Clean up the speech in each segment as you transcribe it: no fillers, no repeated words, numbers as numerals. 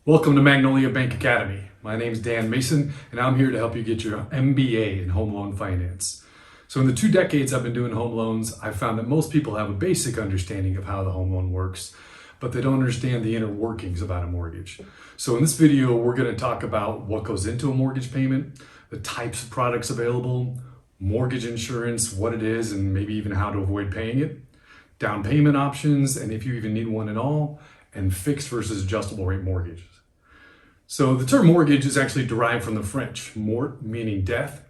Welcome to Magnolia Bank Academy. My name is Dan Mason, and I'm here to help you get your MBA in home loan finance. So in the 2 decades I've been doing home loans, I've found that most people have a basic understanding of how the home loan works, but they don't understand the inner workings about a mortgage. So in this video, we're going to talk about what goes into a mortgage payment, the types of products available, mortgage insurance, what it is, and maybe even how to avoid paying it, down payment options, and if you even need one at all, and fixed versus adjustable rate mortgages. So the term mortgage is actually derived from the French, mort meaning death,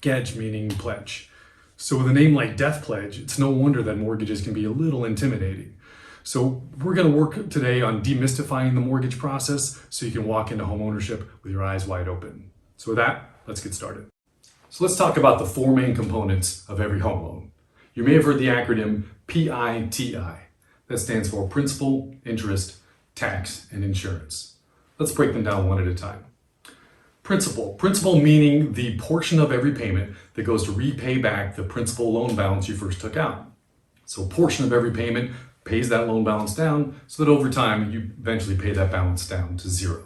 gage meaning pledge. So with a name like Death Pledge, it's no wonder that mortgages can be a little intimidating. So we're going to work today on demystifying the mortgage process so you can walk into home ownership with your eyes wide open. So with that, let's get started. So let's talk about the 4 main components of every home loan. You may have heard the acronym PITI. That stands for principal, interest, tax, and insurance. Let's break them down one at a time. Principal meaning the portion of every payment that goes to repay back the principal loan balance you first took out. So a portion of every payment pays that loan balance down so that over time you eventually pay that balance down to 0.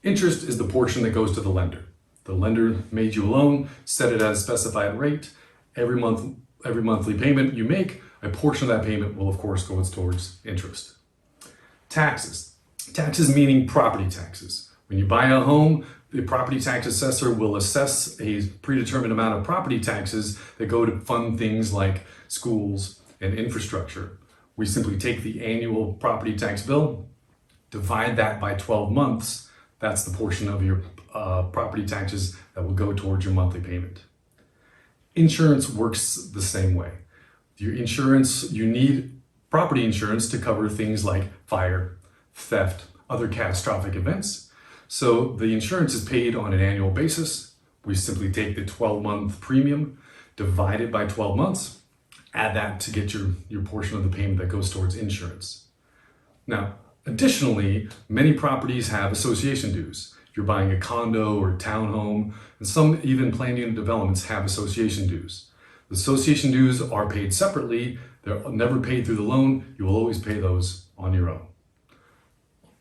Interest is the portion that goes to the lender. The lender made you a loan, set it at a specified rate. Every monthly payment you make, a portion of that payment will of course go towards interest. Taxes meaning property taxes. When you buy a home, the property tax assessor will assess a predetermined amount of property taxes that go to fund things like schools and infrastructure. We simply take the annual property tax bill, divide that by 12 months. That's the portion of your property taxes that will go towards your monthly payment. Insurance works the same way. Your insurance, you need property insurance to cover things like fire, theft, other catastrophic events. So the insurance is paid on an annual basis. We simply take the 12-month premium, divide it by 12 months, add that to get your portion of the payment that goes towards insurance. Now, additionally, many properties have association dues. If you're buying a condo or townhome, and some even planned unit developments have association dues. The association dues are paid separately. They're never paid through the loan. You will always pay those on your own.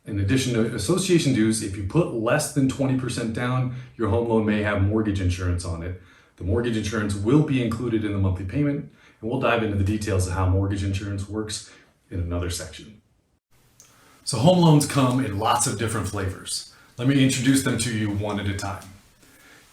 In addition to association dues, if you put less than 20% down, your home loan may have mortgage insurance on it. The mortgage insurance will be included in the monthly payment, and we'll dive into the details of how mortgage insurance works in another section. So home loans come in lots of different flavors. Let me introduce them to you one at a time.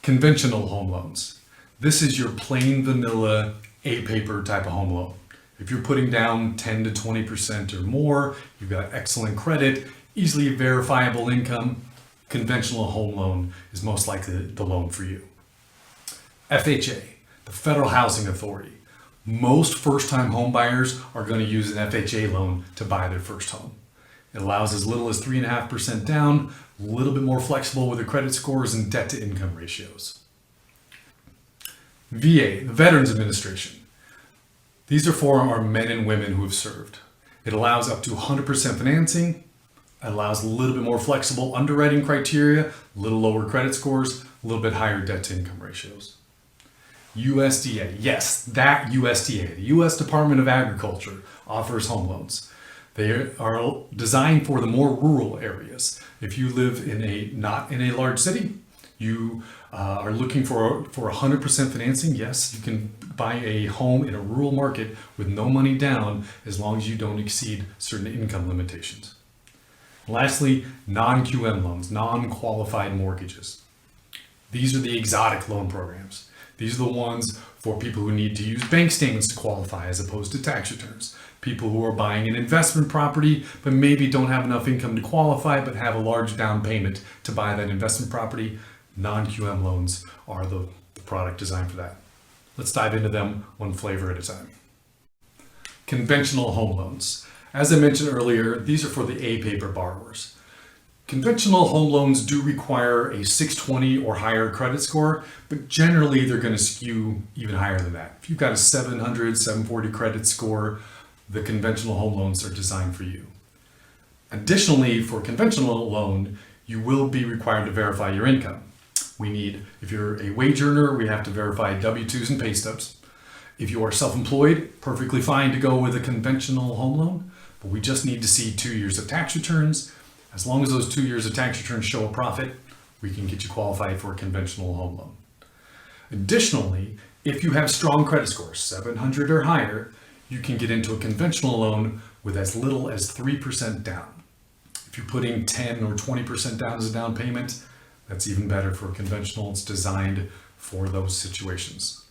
Conventional home loans. This is your plain vanilla A-paper type of home loan. If you're putting down 10 to 20% or more, you've got excellent credit, easily verifiable income, conventional home loan is most likely the loan for you. FHA, the Federal Housing Authority. Most first-time home buyers are going to use an FHA loan to buy their first home. It allows as little as 3.5% down, a little bit more flexible with the credit scores and debt-to-income ratios. VA, the Veterans Administration. These are for our men and women who have served. It allows up to 100% financing. It allows a little bit more flexible underwriting criteria, a little lower credit scores, a little bit higher debt-to-income ratios. USDA, yes, that USDA, the U.S. Department of Agriculture, offers home loans. They are designed for the more rural areas. If you live not in a large city, you are looking for 100% financing, yes, you can buy a home in a rural market with no money down as long as you don't exceed certain income limitations. Lastly, non-QM loans, non-qualified mortgages. These are the exotic loan programs. These are the ones for people who need to use bank statements to qualify as opposed to tax returns. People who are buying an investment property but maybe don't have enough income to qualify but have a large down payment to buy that investment property. Non-QM loans are the product designed for that. Let's dive into them one flavor at a time. Conventional home loans. As I mentioned earlier, these are for the A-paper borrowers. Conventional home loans do require a 620 or higher credit score, but generally they're going to skew even higher than that. If you've got a 700, 740 credit score, the conventional home loans are designed for you. Additionally, for a conventional loan, you will be required to verify your income. If you're a wage earner, we have to verify W-2s and pay stubs. If you are self-employed, perfectly fine to go with a conventional home loan, but we just need to see 2 years of tax returns, As long as those 2 years of tax returns show a profit, we can get you qualified for a conventional home loan. Additionally, if you have strong credit scores, 700 or higher, you can get into a conventional loan with as little as 3% down. If you're putting 10 or 20% down as a down payment, that's even better for a conventional. It's designed for those situations.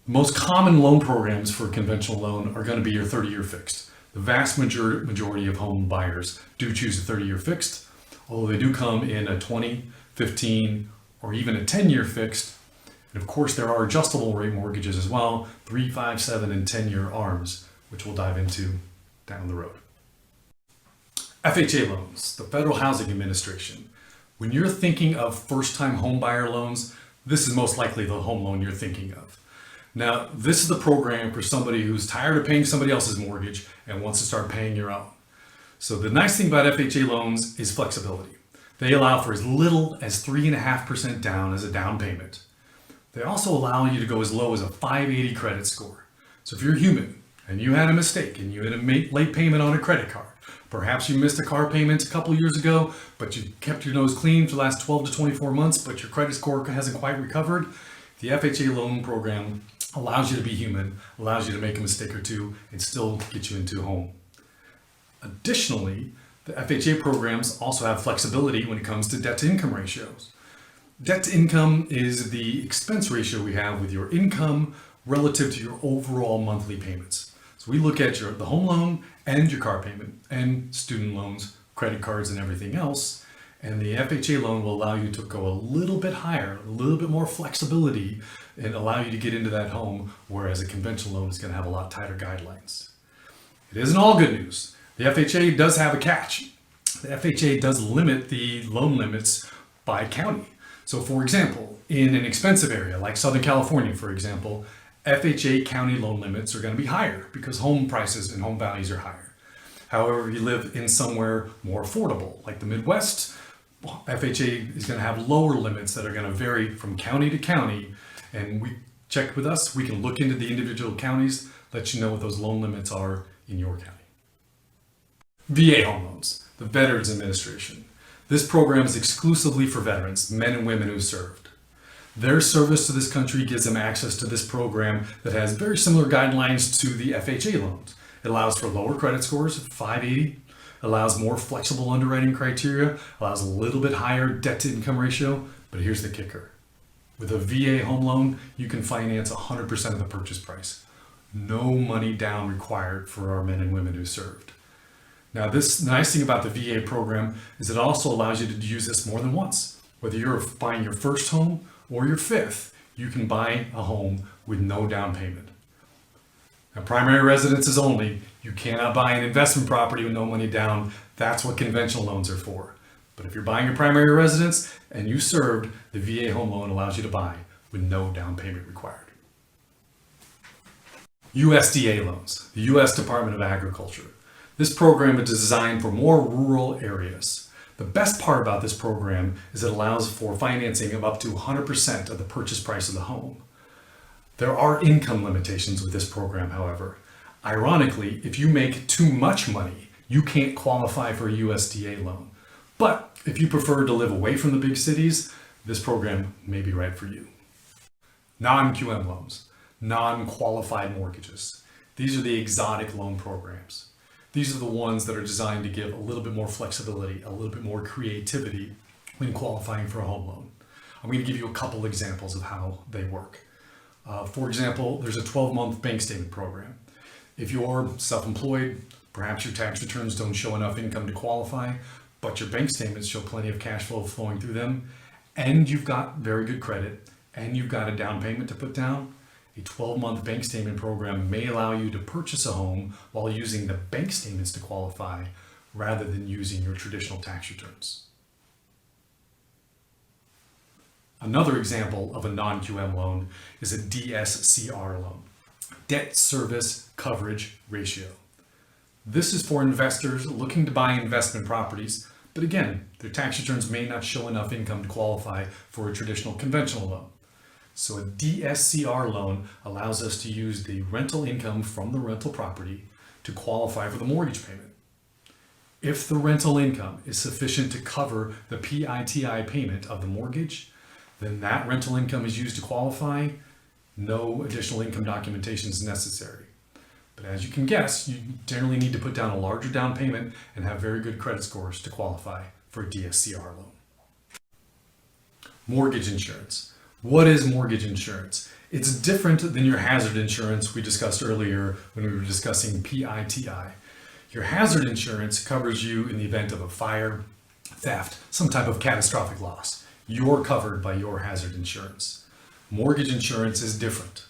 The most common loan programs for a conventional loan are going to be your 30-year fixed. The vast majority of home buyers do choose a 30-year fixed, although they do come in a 20, 15, or even a 10-year fixed. And of course, there are adjustable rate mortgages as well, 3, 5, 7, and 10-year ARMs, which we'll dive into down the road. FHA loans, the Federal Housing Administration. When you're thinking of first-time home buyer loans, this is most likely the home loan you're thinking of. Now, this is the program for somebody who's tired of paying somebody else's mortgage and wants to start paying your own. So the nice thing about FHA loans is flexibility. They allow for as little as 3.5% down as a down payment. They also allow you to go as low as a 580 credit score. So if you're human and you had a mistake and you had a late payment on a credit card, perhaps you missed a car payment a couple years ago, but you kept your nose clean for the last 12 to 24 months, but your credit score hasn't quite recovered, the FHA loan program allows you to be human, allows you to make a mistake or two, and still get you into a home. Additionally, the FHA programs also have flexibility when it comes to debt to income ratios. Debt to income is the expense ratio we have with your income relative to your overall monthly payments. So we look at the home loan and your car payment and student loans, credit cards, and everything else. And the FHA loan will allow you to go a little bit higher, a little bit more flexibility, and allow you to get into that home, whereas a conventional loan is going to have a lot tighter guidelines. It isn't all good news. The FHA does have a catch. The FHA does limit the loan limits by county. So for example, in an expensive area like Southern California, for example, FHA county loan limits are going to be higher because home prices and home values are higher. However, if you live in somewhere more affordable, like the Midwest, FHA is going to have lower limits that are going to vary from county to county. And we check with us, we can look into the individual counties, let you know what those loan limits are in your county. VA home loans, the Veterans Administration. This program is exclusively for veterans, men and women who served. Their service to this country gives them access to this program that has very similar guidelines to the FHA loans. It allows for lower credit scores, 580, allows more flexible underwriting criteria, allows a little bit higher debt to income ratio, but here's the kicker. With a VA home loan, you can finance 100% of the purchase price. No money down required for our men and women who served. Now, the nice thing about the VA program is it also allows you to use this more than once. Whether you're buying your first home or your fifth, you can buy a home with no down payment. Now, primary residences only. You cannot buy an investment property with no money down. That's what conventional loans are for. But if you're buying a primary residence and you served, the VA home loan allows you to buy with no down payment required. USDA loans, the U.S. Department of Agriculture. This program is designed for more rural areas. The best part about this program is it allows for financing of up to 100% of the purchase price of the home. There are income limitations with this program, however. Ironically, if you make too much money, you can't qualify for a USDA loan. But if you prefer to live away from the big cities, this program may be right for you. Non-QM loans, non-qualified mortgages. These are the exotic loan programs. These are the ones that are designed to give a little bit more flexibility, a little bit more creativity when qualifying for a home loan. I'm going to give you a couple examples of how they work. For example, there's a 12-month bank statement program. If you're self-employed, perhaps your tax returns don't show enough income to qualify, but your bank statements show plenty of cash flow flowing through them, and you've got very good credit, and you've got a down payment to put down, a 12-month bank statement program may allow you to purchase a home while using the bank statements to qualify rather than using your traditional tax returns. Another example of a non-QM loan is a DSCR loan, Debt Service Coverage Ratio. This is for investors looking to buy investment properties, but again, their tax returns may not show enough income to qualify for a traditional conventional loan. So a DSCR loan allows us to use the rental income from the rental property to qualify for the mortgage payment. If the rental income is sufficient to cover the PITI payment of the mortgage, then that rental income is used to qualify. No additional income documentation is necessary. But as you can guess, you generally need to put down a larger down payment and have very good credit scores to qualify for a DSCR loan. Mortgage insurance. What is mortgage insurance? It's different than your hazard insurance we discussed earlier when we were discussing PITI. Your hazard insurance covers you in the event of a fire, theft, some type of catastrophic loss. You're covered by your hazard insurance. Mortgage insurance is different.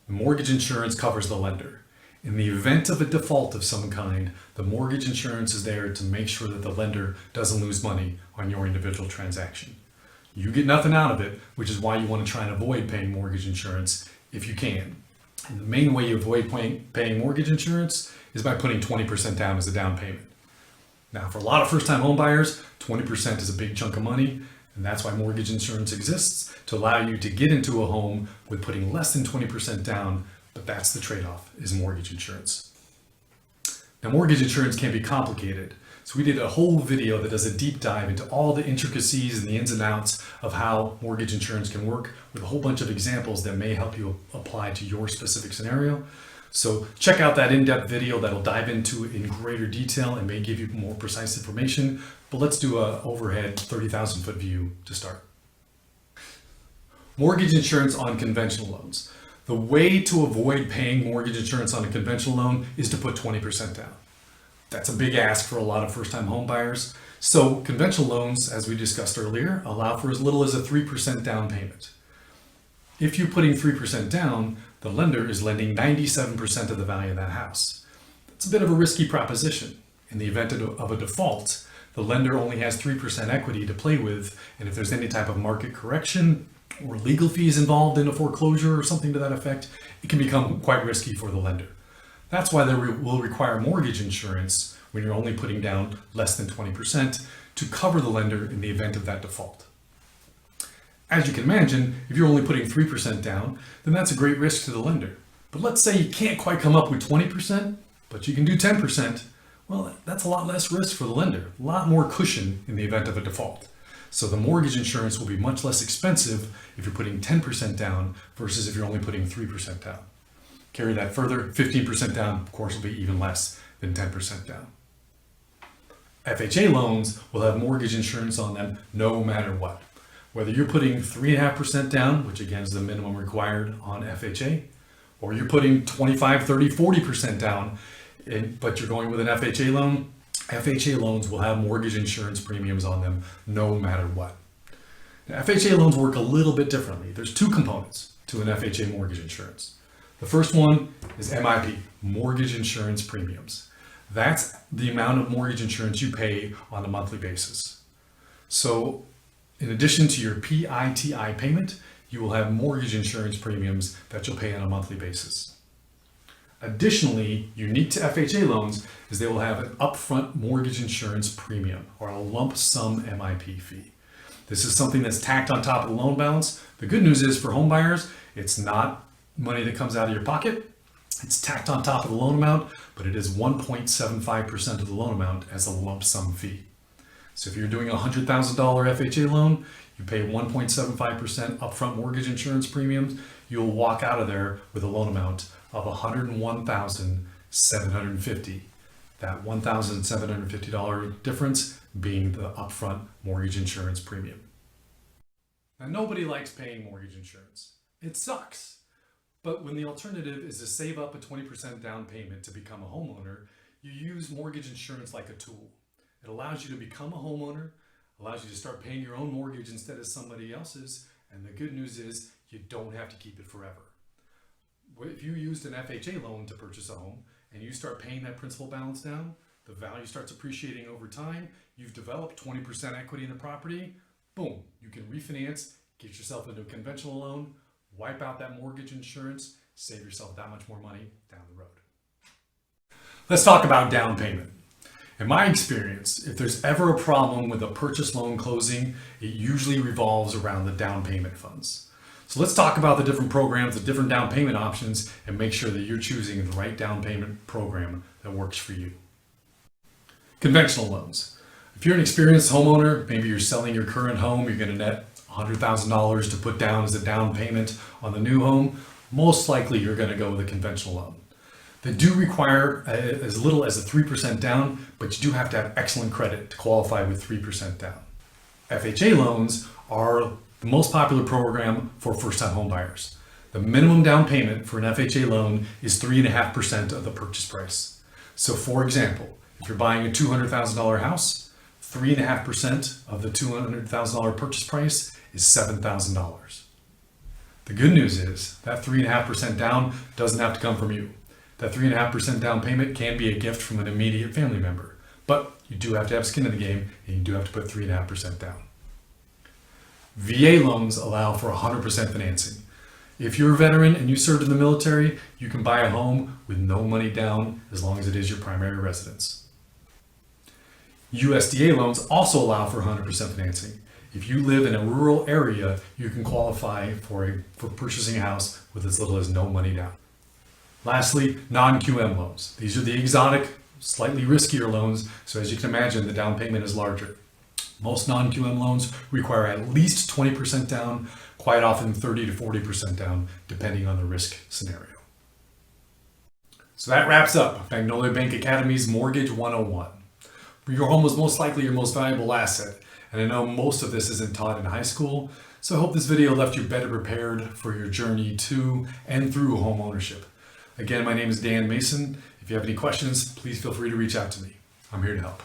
Mortgage insurance covers the lender. In the event of a default of some kind, the mortgage insurance is there to make sure that the lender doesn't lose money on your individual transaction. You get nothing out of it, which is why you want to try and avoid paying mortgage insurance if you can. And the main way you avoid paying mortgage insurance is by putting 20% down as a down payment. Now, for a lot of first-time home buyers, 20% is a big chunk of money, and that's why mortgage insurance exists, to allow you to get into a home with putting less than 20% down, but that's the trade-off, is mortgage insurance. Now, mortgage insurance can be complicated, so we did a whole video that does a deep dive into all the intricacies and the ins and outs of how mortgage insurance can work, with a whole bunch of examples that may help you apply to your specific scenario. So check out that in-depth video that'll dive into it in greater detail and may give you more precise information. But let's do an overhead 30,000-foot view to start. Mortgage insurance on conventional loans. The way to avoid paying mortgage insurance on a conventional loan is to put 20% down. That's a big ask for a lot of first-time home buyers. So conventional loans, as we discussed earlier, allow for as little as a 3% down payment. If you're putting 3% down, the lender is lending 97% of the value of that house. It's a bit of a risky proposition. In the event of a default, the lender only has 3% equity to play with, and if there's any type of market correction or legal fees involved in a foreclosure or something to that effect, it can become quite risky for the lender. That's why they will require mortgage insurance when you're only putting down less than 20% to cover the lender in the event of that default. As you can imagine, if you're only putting 3% down, then that's a great risk to the lender. But let's say you can't quite come up with 20%, but you can do 10%. Well, that's a lot less risk for the lender, a lot more cushion in the event of a default. So the mortgage insurance will be much less expensive if you're putting 10% down versus if you're only putting 3% down. Carry that further, 15% down, of course, will be even less than 10% down. FHA loans will have mortgage insurance on them no matter what. Whether you're putting 3.5% down, which again is the minimum required on FHA, or you're putting 25, 30, 40% down, but you're going with an FHA loan, FHA loans will have mortgage insurance premiums on them no matter what. Now, FHA loans work a little bit differently. There's two components to an FHA mortgage insurance. The first one is MIP, mortgage insurance premiums. That's the amount of mortgage insurance you pay on a monthly basis. So in addition to your PITI payment, you will have mortgage insurance premiums that you'll pay on a monthly basis. Additionally, unique to FHA loans is they will have an upfront mortgage insurance premium or a lump sum MIP fee. This is something that's tacked on top of the loan balance. The good news is for home buyers, it's not money that comes out of your pocket. It's tacked on top of the loan amount, but it is 1.75% of the loan amount as a lump sum fee. So if you're doing a $100,000 FHA loan, you pay 1.75% upfront mortgage insurance premiums, you'll walk out of there with a loan amount of $101,750. That $1,750 difference being the upfront mortgage insurance premium. Now, nobody likes paying mortgage insurance. It sucks. But when the alternative is to save up a 20% down payment to become a homeowner, you use mortgage insurance like a tool. It allows you to become a homeowner, allows you to start paying your own mortgage instead of somebody else's, and the good news is you don't have to keep it forever. If you used an FHA loan to purchase a home and you start paying that principal balance down, the value starts appreciating over time, you've developed 20% equity in the property, boom, you can refinance, get yourself into a conventional loan, wipe out that mortgage insurance, save yourself that much more money down the road. Let's talk about down payment. In my experience, if there's ever a problem with a purchase loan closing, it usually revolves around the down payment funds. So let's talk about the different programs, the different down payment options, and make sure that you're choosing the right down payment program that works for you. Conventional loans. If you're an experienced homeowner, maybe you're selling your current home, you're going to net $100,000 to put down as a down payment on the new home, most likely you're going to go with a conventional loan. They do require as little as a 3% down, but you do have to have excellent credit to qualify with 3% down. FHA loans are the most popular program for first-time home buyers. The minimum down payment for an FHA loan is 3.5% of the purchase price. So for example, if you're buying a $200,000 house, 3.5% of the $200,000 purchase price is $7,000. The good news is that 3.5% down doesn't have to come from you. That 3.5% down payment can be a gift from an immediate family member, but you do have to have skin in the game and you do have to put 3.5% down. VA loans allow for 100% financing. If you're a veteran and you served in the military, you can buy a home with no money down as long as it is your primary residence. USDA loans also allow for 100% financing. If you live in a rural area, you can qualify for purchasing a house with as little as no money down. Lastly, non-QM loans. These are the exotic, slightly riskier loans, so as you can imagine, the down payment is larger. Most non-QM loans require at least 20% down, quite often 30 to 40% down, depending on the risk scenario. So that wraps up Magnolia Bank Academy's Mortgage 101. Your home is most likely your most valuable asset, and I know most of this isn't taught in high school, so I hope this video left you better prepared for your journey to and through home ownership. Again, my name is Dan Mason. If you have any questions, please feel free to reach out to me. I'm here to help.